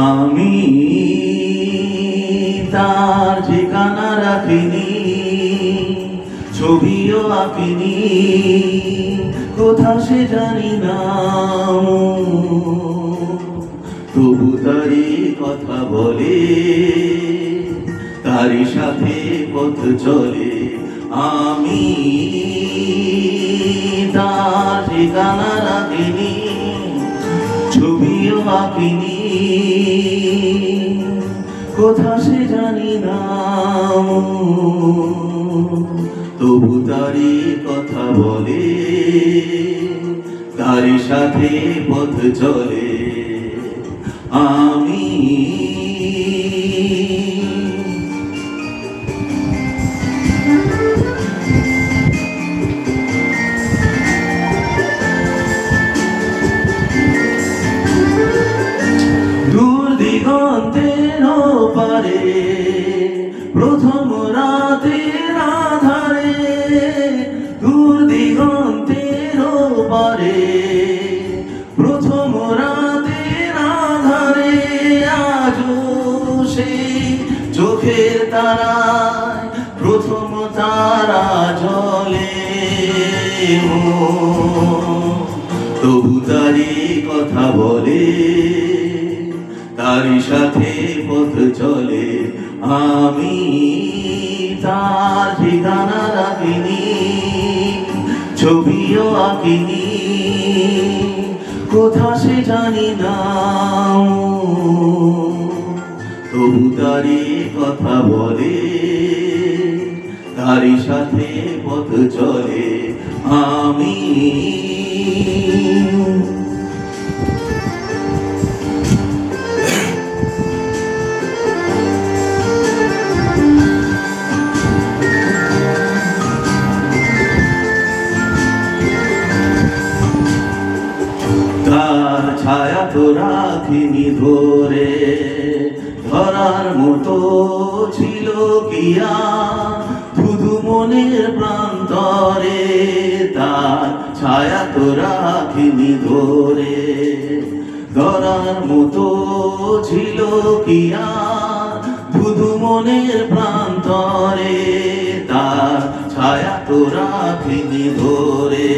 আমি তার ঠিকানা রাখিনি, ছবিও আঁকিনি, কোথা সে জানি না, তবু তারি কথা বলে, তারি সাথে পথ চলে। আমি তার ঠিকানা রাখিনি, ছবিও আঁকিনি, কোথা সে জানি না, তবু তারি কথা বলে, তারি সাথে পথ চলে। আমি দূর দিগন্তের পারে প্রথম রাতের আধারে, দূর দিগন্তের পারে প্রথম রাতের আধারে, আজও সেই চোখের তারায় প্রথম তারা জ্বলে, তবু তারি কথা বলে, তারি সাথে পথ চলে। আমি তার ঠিকানা রাখিনি, ছবিও আঁকিনি, কোথা সে জানি না, তবু তারি কথা বলে, তারি সাথে পথ চলে। আমি তার ছায়া তো রাখিনি ধরে, ধরার মতো ছিল কিয়া শুধু মনের প্রান্তরে, তার ছায়া তো রাখিনি ধরে, ধরার মতো ছিল কিয়া শুধু মনের প্রান্তরে, তার ছায়া তো রাখিনি ধরে।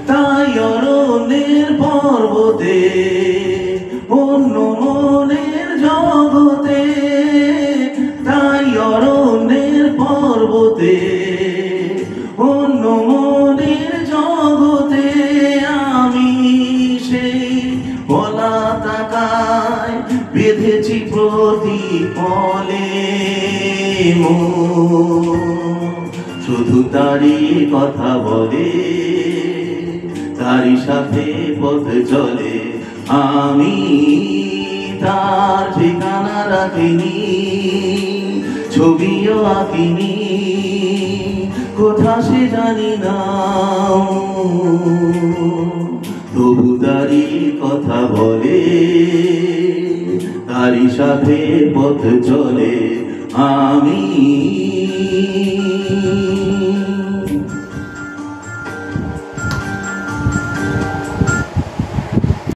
তাই অরণ্যের পর্বতে অন্য মনের জগতে, তাই অরণ্যের পর্বতে অন্য মনের জগতে, আমি সেই পলাতাকায় বেঁধেছি প্রদীপলে, শুধু তারি কথা বলে, তারি সাথে পথ চলে। আমি তার ঠিকানা রাখিনি, ছবিও আঁকিনি, কোথা সে জানি না, তবু তারি কথা বলে, তারি সাথে পথ চলে। আমি